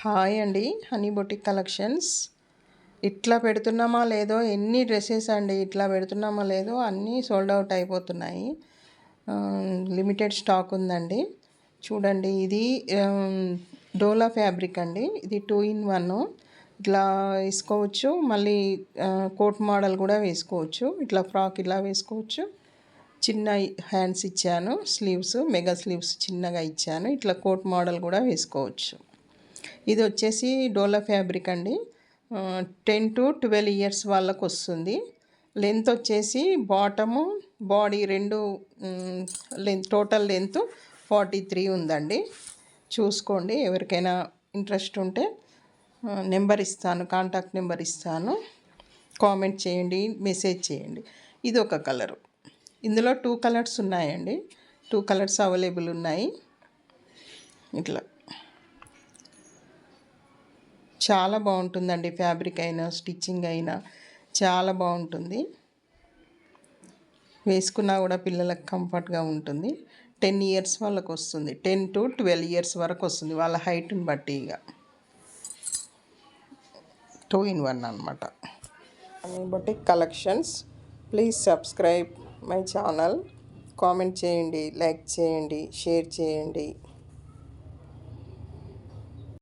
Hi అండి, honey boutique collections. ఇట్లా పెడుతున్నామా లేదో, ఎన్ని డ్రెస్సెస్ అండి ఇట్లా పెడుతున్నామా లేదో అన్నీ సోల్డ్ అవుట్ అయిపోతున్నాయి. లిమిటెడ్ స్టాక్ ఉందండి. చూడండి, ఇది డోలా ఫ్యాబ్రిక్ అండి. ఇది 2 in 1. ఇట్లా వేసుకోవచ్చు, మళ్ళీ కోట్ మోడల్ కూడా వేసుకోవచ్చు. ఇట్లా ఫ్రాక్ ఇలా వేసుకోవచ్చు. చిన్న హ్యాండ్స్ ఇచ్చాను, స్లీవ్స్ మెగా స్లీవ్స్ చిన్నగా ఇచ్చాను. ఇట్లా కోట్ మోడల్ కూడా వేసుకోవచ్చు. ఇది వచ్చేసి డోలా ఫ్యాబ్రిక్ అండి. 10 to 12 years వాళ్ళకు వస్తుంది. లెంత్ వచ్చేసి బాటము బాడీ రెండు టోటల్ లెంత్ 43 ఉందండి. చూసుకోండి, ఎవరికైనా ఇంట్రెస్ట్ ఉంటే నెంబర్ ఇస్తాను, కాంటాక్ట్ నెంబర్ ఇస్తాను. కామెంట్ చేయండి, మెసేజ్ చేయండి. ఇది ఒక కలరు. ఇందులో 2 కలర్స్ ఉన్నాయండి. 2 కలర్స్ అవైలబుల్ ఉన్నాయి. ఇట్లా చాలా బాగుంటుందండి. ఫ్యాబ్రిక్ అయినా స్టిచ్చింగ్ అయినా చాలా బాగుంటుంది. వేసుకున్నా కూడా పిల్లలకు కంఫర్ట్గా ఉంటుంది. 10 years వాళ్ళకు వస్తుంది. 10 to 12 years వరకు వస్తుంది, వాళ్ళ హైట్ని బట్టి. ఇక 2 in 1 అనమాట. Honey boutique collections. Please subscribe my channel. Comment చేయండి, లైక్ చేయండి, షేర్ చేయండి.